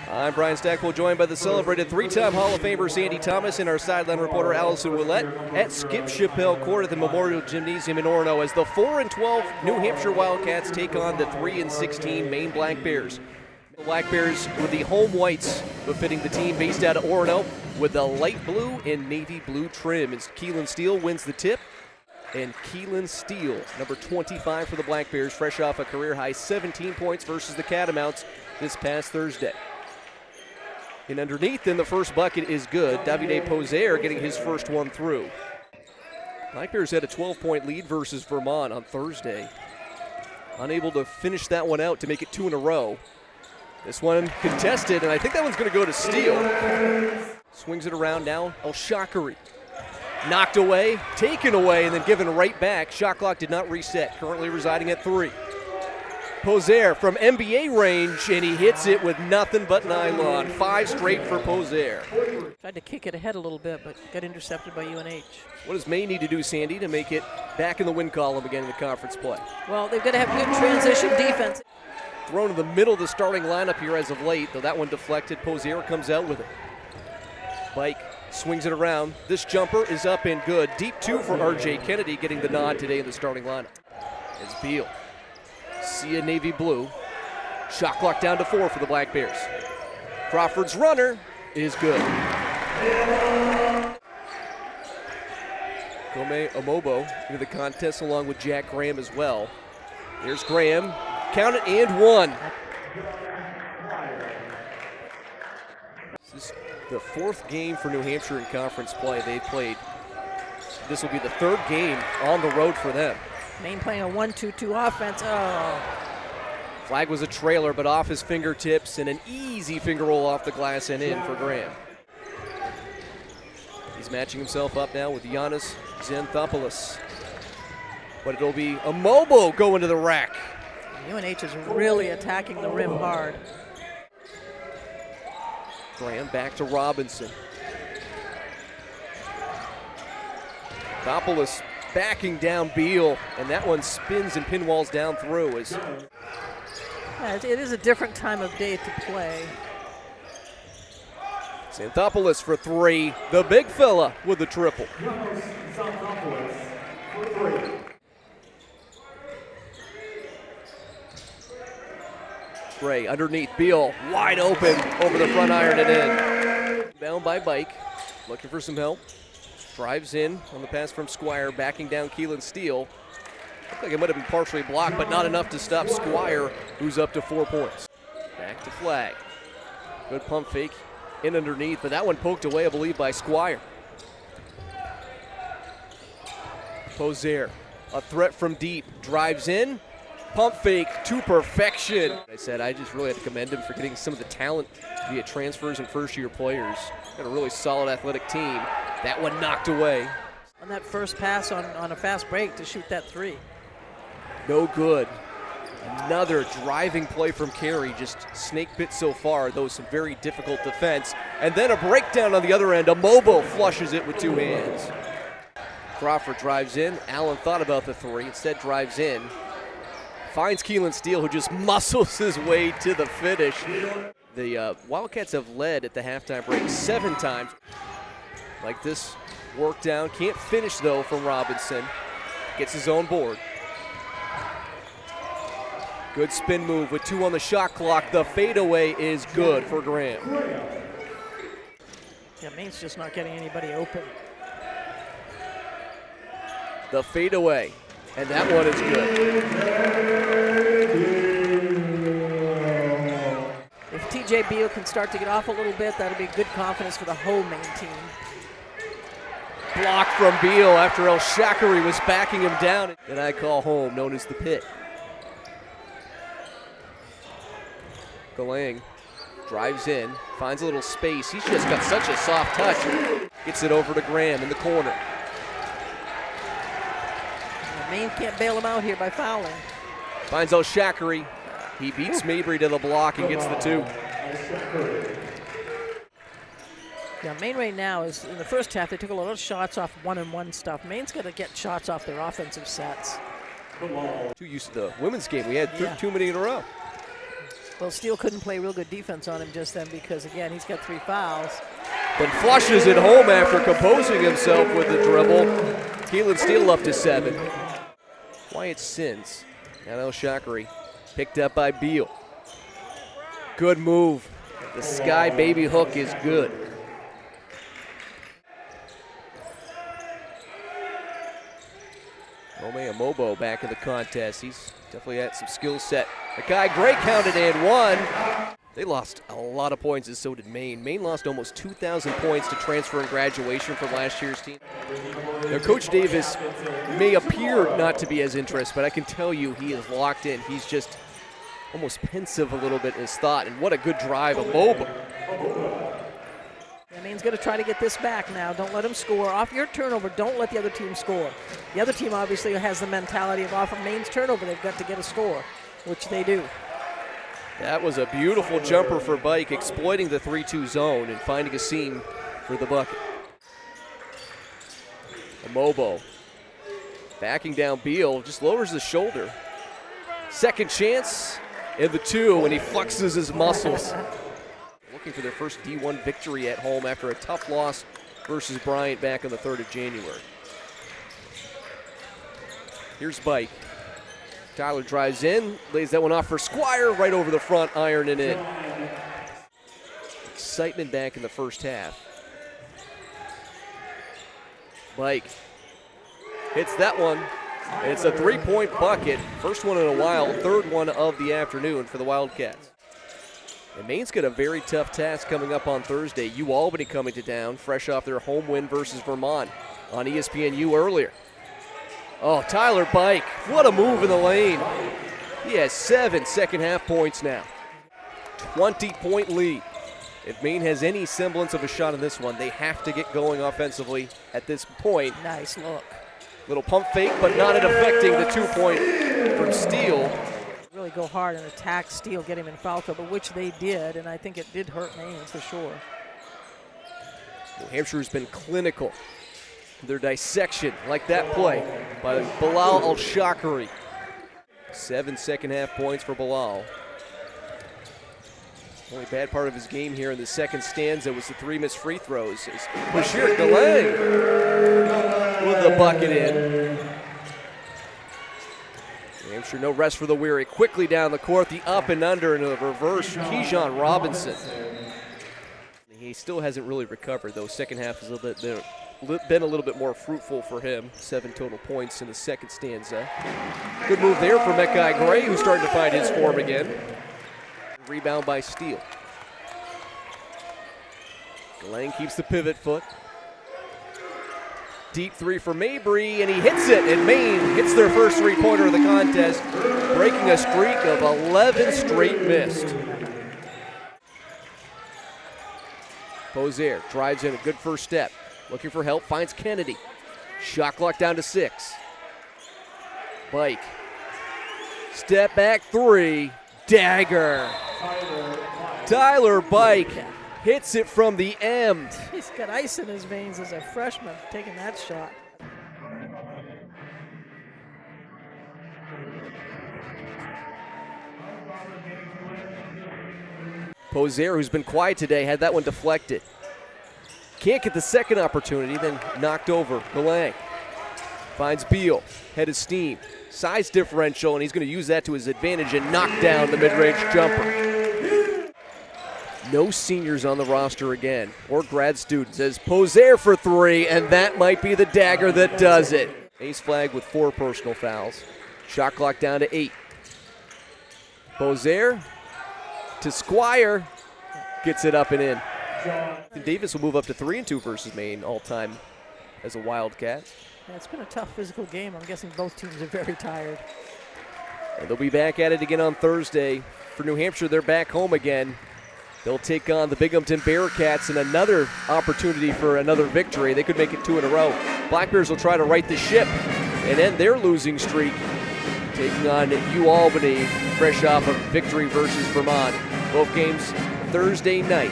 I'm Brian Stackpole, joined by the celebrated three-time Hall of Famer Sandy Thomas and our sideline reporter Allison Willett at Skip Chappell Court at the Memorial Gymnasium in Orono as the 4-12 New Hampshire Wildcats take on the 3-16 Maine Black Bears. The Black Bears with the home whites befitting the team based out of Orono with the light blue and navy blue trim as Keelan Steele wins the tip. And Keelan Steele, number 25 for the Black Bears, fresh off a career-high 17 points versus the Catamounts this past Thursday. And underneath in the first bucket is good. Davide Poser getting his first one through. Black Bears had a 12-point lead versus Vermont on Thursday. Unable to finish that one out to make it two in a row. This one contested, and I think that one's going to go to Steele. Swings it around now. El Shakari. Knocked away, taken away, and then given right back. Shot clock did not reset. Currently residing at 3. Poser from NBA range, and he hits it with nothing but nylon. 5 straight for Poser. Tried to kick it ahead a little bit, but got intercepted by UNH. What does Maine need to do, Sandy, to make it back in the win column again in the conference play? Well, they've got to have good transition defense. Thrown in the middle of the starting lineup here as of late, though that one deflected. Poser comes out with it. Bike swings it around. This jumper is up and good. Deep 2 for R.J. Kennedy, getting the nod today in the starting lineup. It's Beal. See a navy blue. Shot clock down to 4 for the Black Bears. Crawford's runner is good. Gome Amobo into the contest along with Jack Graham as well. There's Graham. Count it and 1. This is the 4th game for New Hampshire in conference play they've played. This will be the 3rd game on the road for them. Maine playing a 1-2-2 offense. Oh. Flag was a trailer, but off his fingertips and an easy finger roll off the glass and in for Graham. He's matching himself up now with Giannis Xanthopoulos. But it'll be Amobo going to the rack. UNH is really attacking the rim hard. Graham back to Robinson. Xanthopoulos backing down Beal, and that one spins and pinwalls down through. Yeah, it is a different time of day to play. Xanthopoulos for 3, the big fella with the triple. Gray underneath, Beal wide open over the front iron and in. Bound by Bike, looking for some help. Drives in on the pass from Squire, backing down Keelan Steele. Looked like it might have been partially blocked, but not enough to stop Squire, who's up to 4 points. Back to Flag. Good pump fake in underneath, but that one poked away, I believe, by Squire. Poser, a threat from deep, drives in. Pump fake to perfection. I said I just really had to commend him for getting some of the talent via transfers and first-year players. Got a really solid athletic team. That one knocked away. On that first pass on a fast break to shoot that 3. No good. Another driving play from Carey, just snake bit so far, though some very difficult defense. And then a breakdown on the other end. Amobo flushes it with 2 hands. Crawford drives in. Allen thought about the 3, instead drives in. Finds Keelan Steele, who just muscles his way to the finish. The Wildcats have led at the halftime break 7 times. Like this work down. Can't finish, though, from Robinson. Gets his own board. Good spin move with 2 on the shot clock. The fadeaway is good for Graham. Yeah, Maine's just not getting anybody open. The fadeaway, and that one is good. If TJ Beal can start to get off a little bit, that'll be good confidence for the whole Maine team. Block from Beal after El Shakari was backing him down. That I call home, known as the pit. Galang drives in, finds a little space. He's just got such a soft touch. Gets it over to Graham in the corner. Maine can't bail him out here by fouling. Finds El Shakari. He beats Mabry to the block and gets the 2. Yeah, Maine right now is, in the first half, they took a lot of shots off one-on-one stuff. Maine's got to get shots off their offensive sets. Too used to the women's game. We had too many in a row. Well, Steele couldn't play real good defense on him just then because, again, he's got 3 fouls. Then flushes it home after composing himself with the dribble. Keelan Steele up to 7. Wyatt Sins. Now El-Shakri picked up by Beal. Good move. The sky baby hook is good. Ome Amobo back in the contest. He's definitely had some skill set. Mackay Gray counted in 1. They lost a lot of points, and so did Maine. Maine lost almost 2,000 points to transfer and graduation from last year's team. Now, Coach Davis may appear not to be as interested, but I can tell you he is locked in. He's just almost pensive a little bit in his thought, and what a good drive, Amobo. Maine's going to try to get this back now. Don't let them score. Off your turnover, don't let the other team score. The other team obviously has the mentality of off of Maine's turnover, they've got to get a score, which they do. That was a beautiful jumper for Bike, exploiting the 3-2 zone and finding a seam for the bucket. Amobo backing down Beal, just lowers the shoulder. Second chance and the 2, and he flexes his muscles. Looking for their first D1 victory at home after a tough loss versus Bryant back on the 3rd of January. Here's Bike. Tyler drives in, lays that one off for Squire, right over the front, ironing in. Excitement back in the first half. Bike hits that one. It's a 3-point bucket. First one in a while, 3rd one of the afternoon for the Wildcats. And Maine's got a very tough task coming up on Thursday. UAlbany coming to town, fresh off their home win versus Vermont on ESPNU earlier. Oh, Tyler Bike, what a move in the lane. He has 7 second-half points now. 20-point lead. If Maine has any semblance of a shot in this one, they have to get going offensively at this point. Nice look. Little pump fake, but not it affecting the 2-point from Steele. Really go hard and attack Steele, get him in foul trouble, which they did, and I think it did hurt Maine for sure. New Hampshire's been clinical. Their dissection, like that play by Bilal El-Shakri. 7 second-half points for Bilal. Only bad part of his game here in the second stanza was the 3 missed free throws. As Bashir Galang with the bucket in. New Hampshire, no rest for the weary. Quickly down the court, the up and under and a reverse. Keyshawn Robinson. He still hasn't really recovered, though. Second half has been a little bit more fruitful for him. 7 total points in the second stanza. Good move there for Mackay Gray, who's starting to find his form again. Rebound by Steele. Galang keeps the pivot foot. Deep 3 for Mabry, and he hits it, and Maine hits their first 3-pointer of the contest, breaking a streak of 11 straight missed. Bozier drives in, a good first step. Looking for help, finds Kennedy. Shot clock down to 6. Bike. Step back 3. Dagger. Tyler Bike hits it from the M. He's got ice in his veins as a freshman taking that shot. Bozier, who's been quiet today, had that one deflected. Can't get the second opportunity, then knocked over. Galang finds Beal, head of steam. Size differential, and he's going to use that to his advantage and knock down the mid-range jumper. No seniors on the roster again, or grad students, as Bozier for 3, and that might be the dagger that does it. Ace flag with 4 personal fouls. Shot clock down to 8. Bozier to Squire, gets it up and in. Davis will move up to 3-2 versus Maine all-time as a Wildcat. Yeah, it's been a tough physical game. I'm guessing both teams are very tired. And they'll be back at it again on Thursday. For New Hampshire, they're back home again. They'll take on the Binghamton Bearcats in another opportunity for another victory. They could make it 2 in a row. Black Bears will try to right the ship and end their losing streak, taking on UAlbany, fresh off a victory versus Vermont. Both games Thursday night.